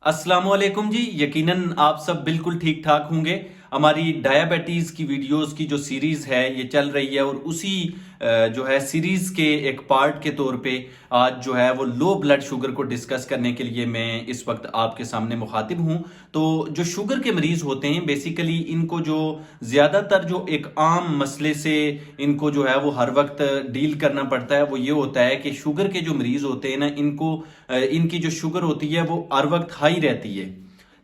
अस्सलाम वालेकुम जी। यकीनन आप सब बिल्कुल ठीक ठाक होंगे। हमारी डायबिटीज़ की वीडियोस की जो सीरीज़ है ये चल रही है और उसी जो है सीरीज़ के एक पार्ट के तौर पे आज जो है वो लो ब्लड शुगर को डिस्कस करने के लिए मैं इस वक्त आपके सामने मुखातिब हूँ। तो जो शुगर के मरीज़ होते हैं बेसिकली इनको जो ज़्यादातर जो एक आम मसले से इनको जो है वो हर वक्त डील करना पड़ता है वो ये होता है कि शुगर के जो मरीज़ होते हैं ना इनको इनकी जो शुगर होती है वो हर वक्त हाई रहती है।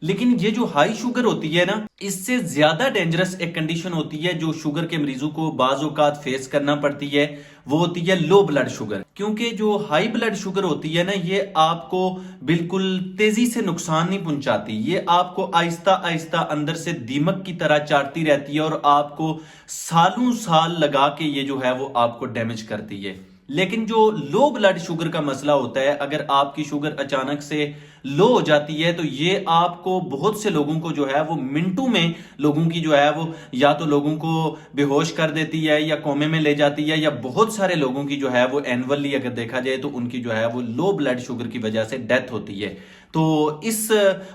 लेकिन ये जो हाई शुगर होती है ना इससे ज्यादा डेंजरस एक कंडीशन होती है जो शुगर के मरीजों को बाज़ औक़ात फेस करना पड़ती है, वो होती है लो ब्लड शुगर। क्योंकि जो हाई ब्लड शुगर होती है ना ये आपको बिल्कुल तेजी से नुकसान नहीं पहुंचाती, ये आपको आहिस्ता आहिस्ता अंदर से दीमक की तरह चाटती रहती है और आपको सालों साल लगा के ये जो है वो आपको डैमेज करती है। लेकिन जो लो ब्लड शुगर का मसला होता है, अगर आपकी शुगर अचानक से लो हो जाती है तो ये आपको बहुत से लोगों को जो है वो मिनटों में लोगों की जो है वो या तो लोगों को बेहोश कर देती है या कोमे में ले जाती है, या बहुत सारे लोगों की जो है वो एनुअली अगर देखा जाए तो उनकी जो है वो लो ब्लड शुगर की वजह से डेथ होती है। तो इस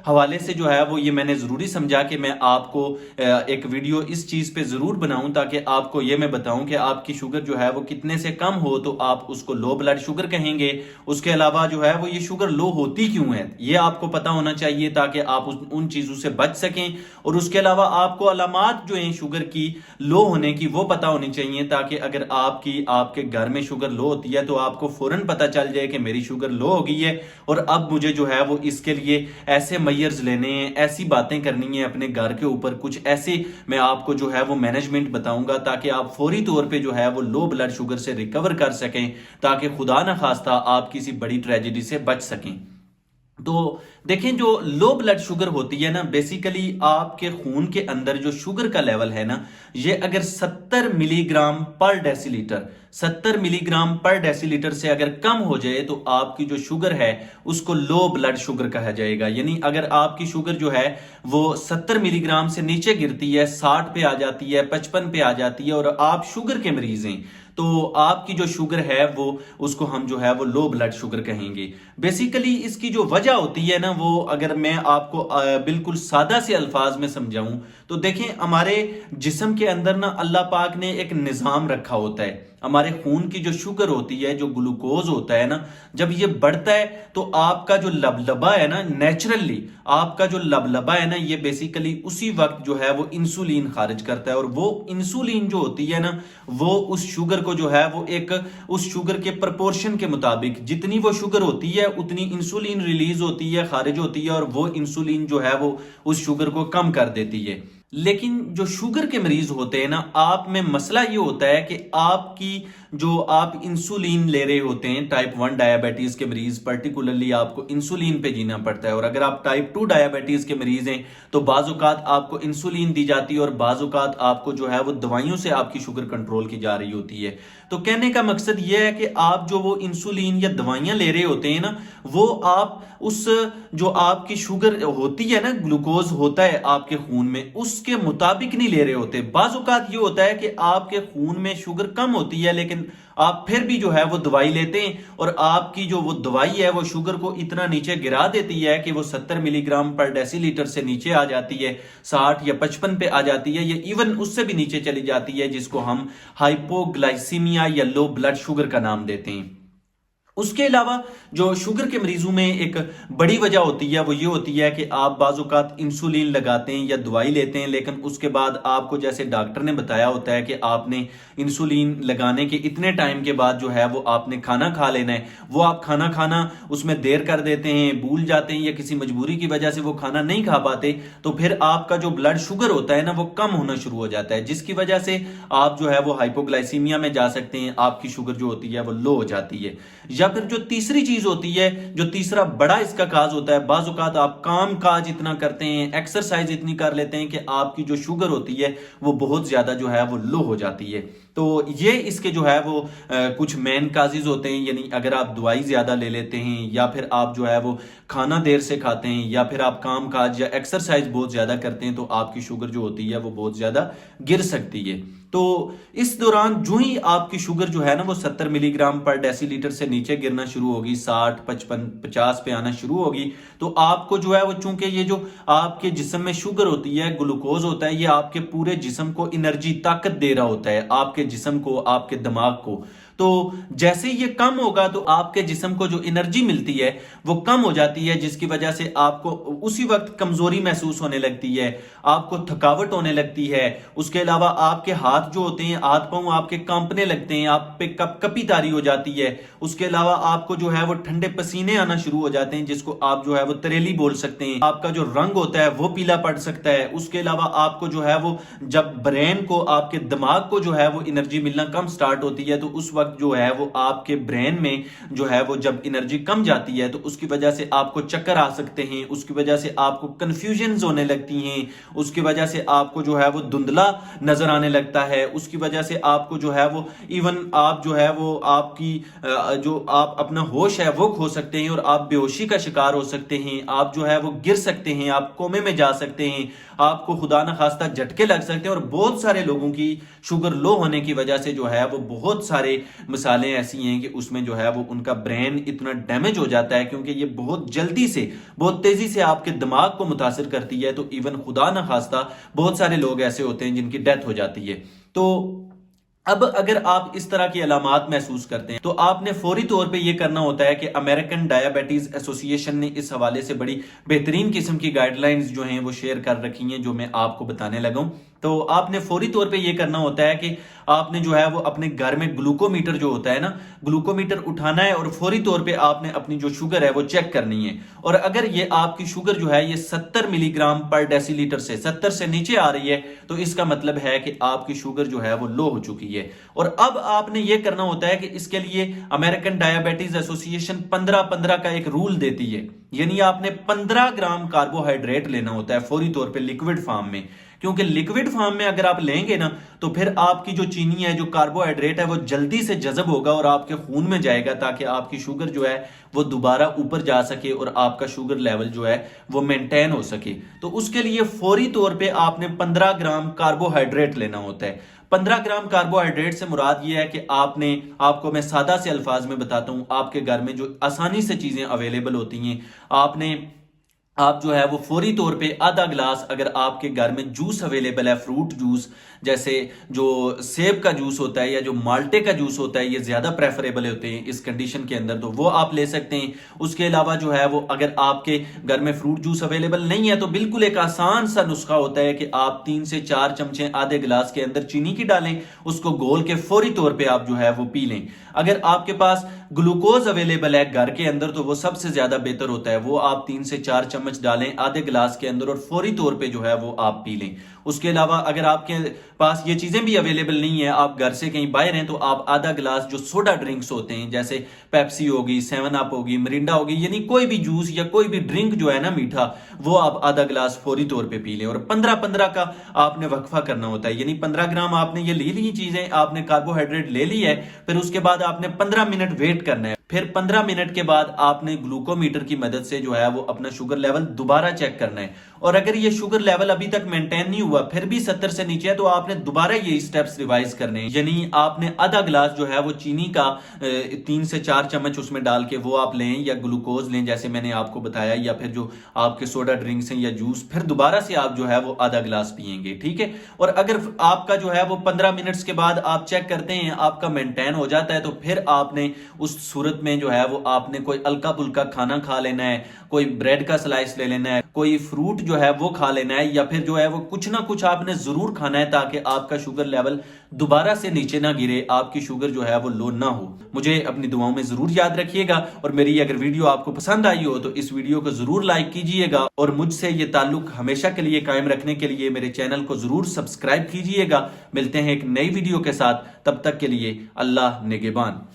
हवाले से जो है वो ये मैंने ज़रूरी समझा कि मैं आपको एक वीडियो इस चीज़ पे ज़रूर बनाऊं ताकि आपको ये मैं बताऊं कि आपकी शुगर जो है वो कितने से कम हो तो आप उसको लो ब्लड शुगर कहेंगे। उसके अलावा जो है वो ये शुगर लो होती क्यों है ये आपको पता होना चाहिए ताकि आप उन चीज़ों से बच सकें। और उसके अलावा आपको अलामात जो हैं शुगर की लो होने की वो पता होनी चाहिए ताकि अगर आपके घर में शुगर लो होती है तो आपको फौरन पता चल जाए कि मेरी शुगर लो हो गई है और अब मुझे जो है वो इसके लिए ऐसे मेजर्स लेने हैं, ऐसी बातें करनी है अपने घर के ऊपर, कुछ ऐसे मैं आपको जो है वो मैनेजमेंट बताऊंगा ताकि आप फौरी तौर पे जो है वो लो ब्लड शुगर से रिकवर कर सकें, ताकि खुदा ना खास्ता आप किसी बड़ी ट्रेजेडी से बच सकें। तो देखें जो लो ब्लड शुगर होती है ना बेसिकली आपके खून के अंदर जो शुगर का लेवल है ना ये अगर 70 मिलीग्राम पर डेसीलीटर 70 मिलीग्राम पर डेसीलीटर से अगर कम हो जाए तो आपकी जो शुगर है उसको लो ब्लड शुगर कहा जाएगा। यानी अगर आपकी शुगर जो है वो 70 मिलीग्राम से नीचे गिरती है, 60 पे आ जाती है, 55 पे आ जाती है और आप शुगर के मरीज हैं तो आपकी जो शुगर है वो उसको हम जो है वो लो ब्लड शुगर कहेंगे। बेसिकली इसकी जो वजह होती है ना वो अगर मैं आपको बिल्कुल सादा से अल्फाज में समझाऊं तो देखें हमारे जिस्म के अंदर ना अल्लाह पाक ने एक निज़ाम रखा होता है। हमारे खून की जो शुगर होती है, जो ग्लूकोज होता है ना, जब ये बढ़ता है तो आपका जो लबलबा है ना नेचुरली आपका जो लबलबा है ना ये बेसिकली उसी वक्त जो है वो इंसुलिन खारिज करता है और वो इंसुलिन जो होती है ना वो उस शुगर को जो है वो एक उस शुगर के प्रपोर्शन के मुताबिक जितनी वो शुगर होती है उतनी इंसुलिन रिलीज होती है, खारिज होती है और वो इंसुलिन जो है वो उस शुगर को कम कर देती है। लेकिन जो शुगर के मरीज होते हैं ना आप में मसला ये होता है कि आपकी जो आप इंसुलिन ले रहे होते हैं, टाइप 1 डायबिटीज के मरीज पर्टिकुलरली आपको इंसुलिन पे जीना पड़ता है और अगर आप टाइप 2 डायबिटीज के मरीज हैं तो बाज़-औक़ात आपको इंसुलिन दी जाती है और बाज़-औक़ात आपको जो है वो दवाइयों से आपकी शुगर कंट्रोल की जा रही होती है। तो कहने का मकसद यह है कि आप जो वो इंसुलिन या दवाइयां ले रहे होते हैं ना वो आप उस जो आपकी शुगर होती है ना, ग्लूकोज होता है आपके खून में, उसके मुताबिक नहीं ले रहे होते। बाज़ औक़ात ये होता है कि आपके खून में शुगर कम होती है लेकिन आप फिर भी जो है वो दवाई लेते हैं और आपकी जो वो दवाई है वो शुगर को इतना नीचे गिरा देती है कि वो 70 मिलीग्राम पर डेसीलीटर से नीचे आ जाती है, 60 या 55 पे आ जाती है, या इवन उससे भी नीचे चली जाती है जिसको हम हाइपोग्लाइसीमिया या लो ब्लड शुगर का नाम देते हैं। उसके अलावा जो शुगर के मरीजों में एक बड़ी वजह होती है वो ये होती है कि आप बाज़-औक़ात इंसुलिन लगाते हैं या दवाई लेते हैं लेकिन उसके बाद आपको जैसे डॉक्टर ने बताया होता है कि आपने इंसुलिन लगाने के इतने टाइम के बाद जो है वो आपने खाना खा लेना है, वो आप खाना उसमें देर कर देते हैं, भूल जाते हैं या किसी मजबूरी की वजह से वो खाना नहीं खा पाते तो फिर आपका जो ब्लड शुगर होता है ना वो कम होना शुरू हो जाता है जिसकी वजह से आप जो है वो हाइपोग्लाइसीमिया में जा सकते हैं, आपकी शुगर जो होती है वो लो हो जाती है। या फिर जो तीसरी चीज होती है, जो तीसरा बड़ा इसका काज होता है, बाज़ औक़ात आप काम काज इतना करते हैं, एक्सरसाइज इतनी कर लेते हैं कि आपकी जो शुगर होती है वो बहुत ज्यादा जो है वो लो हो जाती है। तो ये इसके जो है वो कुछ मेन काजेज होते हैं। यानी अगर आप दवाई ज्यादा ले लेते हैं या फिर आप जो है वो खाना देर से खाते हैं या फिर आप काम काज या एक्सरसाइज बहुत ज्यादा करते हैं तो आपकी शुगर जो होती है वो बहुत ज्यादा गिर सकती है। تو اس دوران جو ہی آپ کی شوگر جو ہے نا وہ 70 ملی گرام پر ڈیسی لیٹر سے نیچے گرنا شروع ہوگی، 60 55 50 پہ آنا شروع ہوگی، تو آپ کو جو ہے وہ چونکہ یہ جو آپ کے جسم میں شوگر ہوتی ہے، گلوکوز ہوتا ہے، یہ آپ کے پورے جسم کو انرجی طاقت دے رہا ہوتا ہے، آپ کے جسم کو، آپ کے دماغ کو. تو جیسے یہ کم ہوگا تو آپ کے جسم کو جو انرجی ملتی ہے وہ کم ہو جاتی ہے، جس کی وجہ سے آپ کو اسی وقت کمزوری محسوس ہونے لگتی ہے، آپ کو تھکاوٹ ہونے لگتی ہے. اس کے علاوہ آپ کے ہاتھ جو ہوتے ہیں، ہاتھ پاؤں آپ کے کانپنے لگتے ہیں، آپ پہ کپی تاری ہو جاتی ہے. اس کے علاوہ آپ کو جو ہے وہ ٹھنڈے پسینے آنا شروع ہو جاتے ہیں، جس کو آپ جو ہے وہ تریلی بول سکتے ہیں. آپ کا جو رنگ ہوتا ہے وہ پیلا پڑ سکتا ہے. اس کے علاوہ آپ کو جو ہے وہ جب برین کو، آپ کے دماغ کو جو ہے وہ انرجی ملنا کم سٹارٹ ہوتی ہے، تو اس وقت جو ہے وہ آپ کے برین میں جو ہے وہ جب انرجی کم جاتی ہے تو اس کی وجہ سے آپ کو چکر آ سکتے ہیں، اس کی وجہ سے آپ کو کنفیوژنز ہونے لگتی ہیں، اس کی وجہ سے آپ کو جو ہے وہ دھندلا نظر آنے لگتا ہے، اس کی وجہ سے آپ کو جو ہے وہ ایون آپ جو ہے وہ آپ کی جو آپ اپنا ہوش ہے وہ کھو سکتے ہیں اور آپ بے ہوشی کا شکار ہو سکتے ہیں. آپ جو ہے وہ گر سکتے ہیں، آپ کومے میں جا سکتے ہیں، آپ کو خدا نخواستہ جھٹکے لگ سکتے ہیں. اور بہت سارے لوگوں کی شوگر لو ہونے کی وجہ سے جو ہے وہ بہت سارے مثالیں ایسی ہیں کہ اس میں جو ہے وہ ان کا برین اتنا ڈیمیج ہو جاتا ہے، کیونکہ یہ بہت جلدی سے، بہت تیزی سے آپ کے دماغ کو متاثر کرتی ہے. تو ایون خدا نخواستہ بہت سارے لوگ ایسے ہوتے ہیں جن کی ڈیتھ ہو جاتی ہے. تو اب اگر آپ اس طرح کی علامات محسوس کرتے ہیں تو آپ نے فوری طور پہ یہ کرنا ہوتا ہے کہ امریکن ڈائبٹیز ایسوسی ایشن نے اس حوالے سے بڑی بہترین قسم کی گائیڈ لائنز جو ہیں وہ شیئر کر رکھی ہیں، جو میں آپ کو بتانے لگا ہوں. تو آپ نے فوری طور پہ یہ کرنا ہوتا ہے کہ آپ نے جو ہے وہ اپنے گھر میں گلوکو میٹر جو ہوتا ہے نا، گلوکو میٹر اٹھانا ہے اور فوری طور پہ آپ نے اپنی جو شوگر ہے وہ چیک کرنی ہے. اور اگر یہ آپ کی شوگر جو ہے یہ 70 ملی گرام پر ڈیسی لیٹر سے 70 سے نیچے آ رہی ہے تو اس کا مطلب ہے کہ آپ کی شوگر جو ہے وہ لو ہو چکی ہے. اور اب آپ نے یہ کرنا ہوتا ہے کہ اس کے لیے امریکن ڈائبٹیز ایسوسی ایشن 15-15 کا ایک رول دیتی ہے، یعنی آپ نے 15 گرام کاربوہائیڈریٹ لینا ہوتا ہے فوری طور پہ لیکوڈ فارم میں. کیونکہ لیکوڈ فارم میں اگر آپ لیں گے نا تو پھر آپ کی جو چینی ہے، جو کاربوہائیڈریٹ ہے، وہ جلدی سے جذب ہوگا اور آپ کے خون میں جائے گا، تاکہ آپ کی شوگر جو ہے وہ دوبارہ اوپر جا سکے اور آپ کا شوگر لیول جو ہے وہ مینٹین ہو سکے. تو اس کے لیے فوری طور پہ آپ نے 15 گرام کاربوہائیڈریٹ لینا ہوتا ہے. 15 گرام کاربوہائیڈریٹ سے مراد یہ ہے کہ آپ کو میں سادہ سے الفاظ میں بتاتا ہوں، آپ کے گھر میں جو آسانی سے چیزیں اویلیبل ہوتی ہیں، آپ جو ہے وہ فوری طور پہ آدھا گلاس، اگر آپ کے گھر میں جوس اویلیبل ہے، فروٹ جوس جیسے جو سیب کا جوس ہوتا ہے یا جو مالٹے کا جوس ہوتا ہے، یہ زیادہ پریفریبل ہوتے ہیں اس کنڈیشن کے اندر، تو وہ آپ لے سکتے ہیں. اس کے علاوہ جو ہے وہ اگر آپ کے گھر میں فروٹ جوس اویلیبل نہیں ہے تو بالکل ایک آسان سا نسخہ ہوتا ہے کہ آپ 3 سے 4 چمچے آدھے گلاس کے اندر چینی کی ڈالیں، اس کو گھول کے فوری طور پہ آپ جو ہے وہ پی لیں. اگر آپ کے پاس گلوکوز اویلیبل ہے گھر کے اندر تو وہ سب سے زیادہ بہتر ہوتا ہے، وہ آپ 3 سے 4 چمچ ڈالیں آدھے گلاس کے اندر اور فوری طور پہ جو ہے وہ آپ پی لیں. اس کے علاوہ اگر آپ کے پاس یہ چیزیں بھی اویلیبل نہیں ہیں، آپ گھر سے کہیں باہر ہیں، تو آپ آدھا گلاس جو سوڈا ڈرنکس ہوتے ہیں جیسے پیپسی ہوگی، 7 اپ ہوگی، مرینڈا ہوگی، یعنی کوئی بھی جوس یا کوئی بھی ڈرنک جو ہے نا میٹھا، وہ آپ آدھا گلاس فوری طور پہ پی لیں. اور 15-15 کا آپ نے وقفہ کرنا ہوتا ہے، یعنی 15 گرام آپ نے یہ لی چیزیں، آپ نے کاربوہائیڈریٹ لے لی ہے، پھر اس کے بعد آپ نے 15 منٹ ویٹ کرنا ہے. پھر 15 منٹ کے بعد آپ نے گلوکو میٹر کی مدد سے جو ہے وہ اپنا شوگر لیول دوبارہ چیک کرنا ہے. اور اگر یہ شوگر لیول ابھی تک مینٹین نہیں ہوا، پھر بھی 70 سے نیچے ہے، تو آپ نے دوبارہ یہ سٹیپس ریوائز کرنے ہیں. یعنی آپ نے آدھا گلاس جو ہے وہ چینی کا 3 سے 4 چمچ اس میں ڈال کے وہ آپ لیں، یا گلوکوز لیں جیسے میں نے آپ کو بتایا، یا پھر جو آپ کے سوڈا ڈرنکس ہیں یا جوس، پھر دوبارہ سے آپ جو ہے وہ آدھا گلاس پیئیں گے. ٹھیک ہے. اور اگر آپ کا جو ہے وہ 15 منٹس کے بعد آپ چیک کرتے ہیں آپ کا مینٹین ہو جاتا ہے، تو پھر آپ نے اس صورت میں جو ہے وہ آپ نے کوئی ہلکا پھلکا کھانا کھا لینا ہے، کوئی بریڈ کا سلائس لے لینا ہے، کوئی فروٹ جو ہے وہ کھا لینا ہے، یا پھر جو ہے وہ کچھ نہ کچھ آپ نے ضرور کھانا ہے تاکہ آپ کا شوگر لیول دوبارہ سے نیچے نہ گرے، آپ کی شوگر جو ہے وہ لو نہ ہو. مجھے اپنی دعاؤں میں ضرور یاد رکھیے گا، اور میری اگر ویڈیو آپ کو پسند آئی ہو تو اس ویڈیو کو ضرور لائک کیجئے گا، اور مجھ سے یہ تعلق ہمیشہ کے لیے قائم رکھنے کے لیے میرے چینل کو ضرور سبسکرائب کیجئے گا. ملتے ہیں ایک نئی ویڈیو کے ساتھ، تب تک کے لیے اللہ نگہبان.